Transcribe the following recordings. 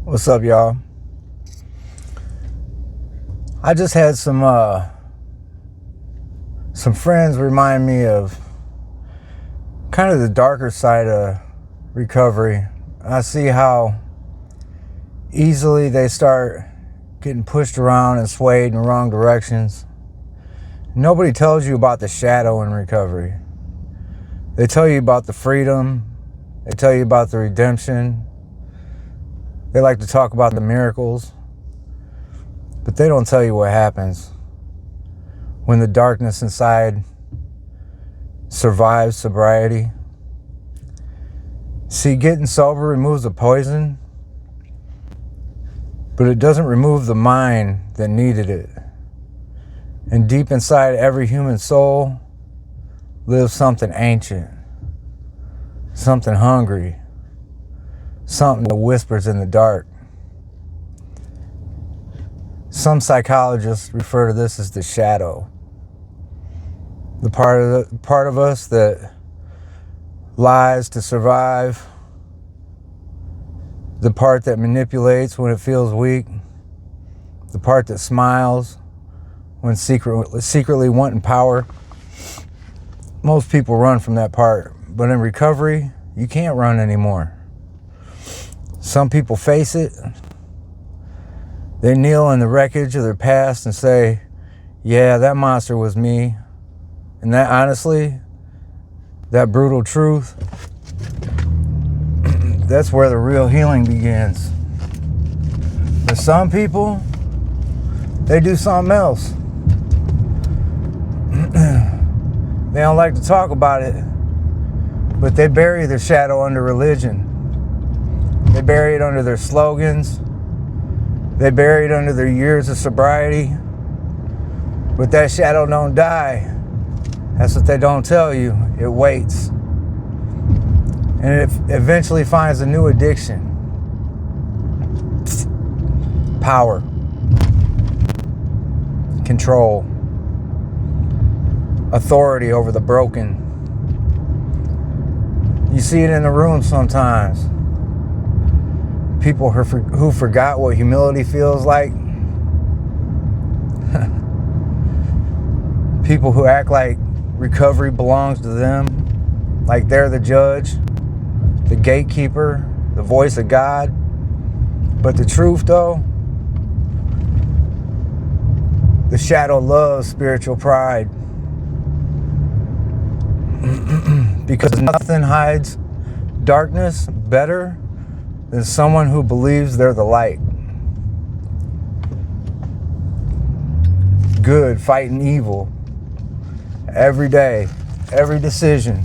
What's up, y'all? I just had some friends remind me of kind of the darker side of recovery. I see how easily they start getting pushed around and swayed in the wrong directions. Nobody tells you about the shadow in recovery. They tell you about the freedom. They tell you about the redemption. They like to talk about the miracles. But they don't tell you what happens when the darkness inside survives sobriety. See, getting sober removes the poison, but it doesn't remove the mind that needed it. And deep inside every human soul lives something ancient, something hungry, something that whispers in the dark. Some psychologists refer to this as the shadow. The part of us that lies to survive, the part that manipulates when it feels weak, the part that smiles when secretly wanting power. Most people run from that part, but in recovery, you can't run anymore. Some people face it. They kneel in the wreckage of their past and say, yeah, that monster was me. And that, honestly, that brutal truth, that's where the real healing begins. But some people, they do something else. They don't like to talk about it, but they bury their shadow under religion. They bury it under their slogans. They bury it under their years of sobriety. But that shadow don't die. That's what they don't tell you. It waits. And it eventually finds a new addiction. Power. Control. Authority over the broken. You see it in the room sometimes. People who forgot what humility feels like. People who act like recovery belongs to them, like they're the judge, the gatekeeper, the voice of God. But the truth, though, the shadow loves spiritual pride. Because nothing hides darkness better than someone who believes they're the light. Good fighting evil. Every day, every decision.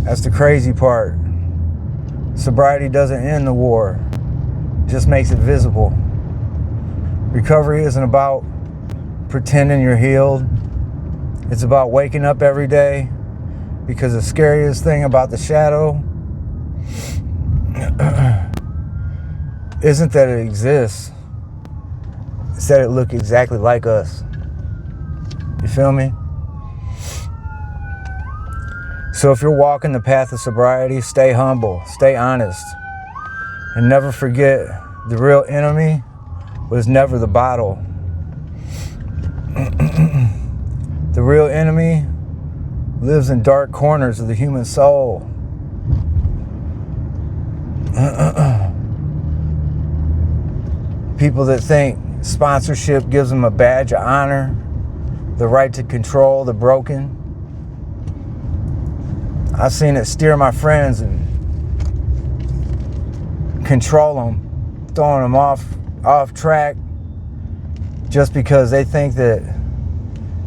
That's the crazy part. Sobriety doesn't end the war, it just makes it visible. Recovery isn't about pretending you're healed. It's about waking up every day, because the scariest thing about the shadow isn't that it exists. It's that it looks exactly like us. You feel me? So if you're walking the path of sobriety, stay humble, stay honest, and never forget the real enemy was never the bottle. The real enemy lives in dark corners of the human soul. People that think sponsorship gives them a badge of honor, the right to control the broken. I've seen it steer my friends and control them, throwing them off track just because they think that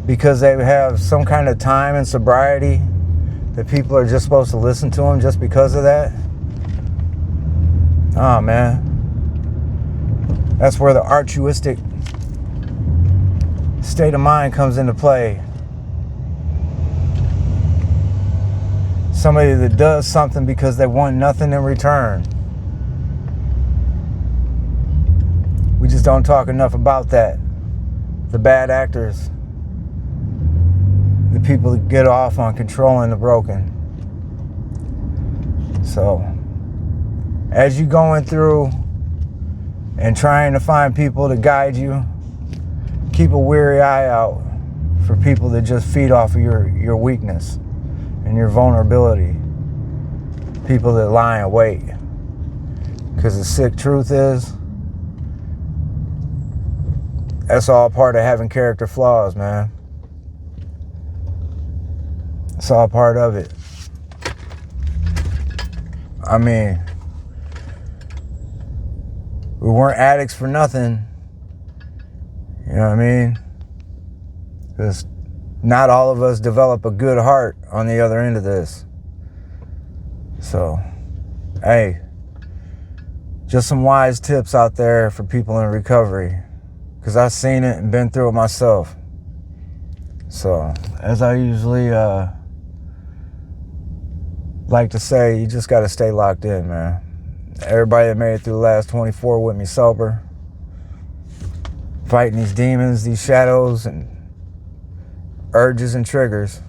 because they have some kind of time in sobriety that people are just supposed to listen to them just because of that. Oh man, that's where the altruistic state of mind comes into play. Somebody that does something because they want nothing in return. We just don't talk enough about that. The bad actors, the people that get off on controlling the broken. So as you going through and trying to find people to guide you, keep a weary eye out for people that just feed off of your weakness and your vulnerability. People that lie in wait. Because the sick truth is, that's all part of having character flaws, man. It's all part of it. I mean, we weren't addicts for nothing. You know what I mean? Because not all of us develop a good heart on the other end of this. So, hey, just some wise tips out there for people in recovery. Because I've seen it and been through it myself. So, as I usually like to say, you just got to stay locked in, man. Everybody that made it through the last 24 with me sober, fighting these demons, these shadows, and urges and triggers.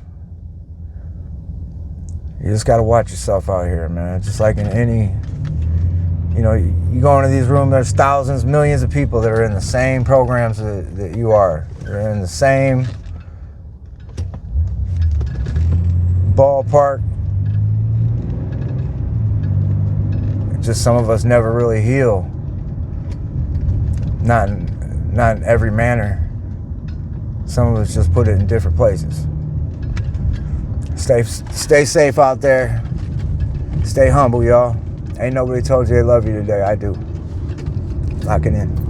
You just got to watch yourself out here, man. Just like in any, you know, you go into these rooms, there's thousands, millions of people that are in the same programs that you are. They're in the same ballpark. Just some of us never really heal. Not in every manner. Some of us just put it in different places. Stay safe out there. Stay humble, y'all. Ain't nobody told you they love you today. I do. Lock it in.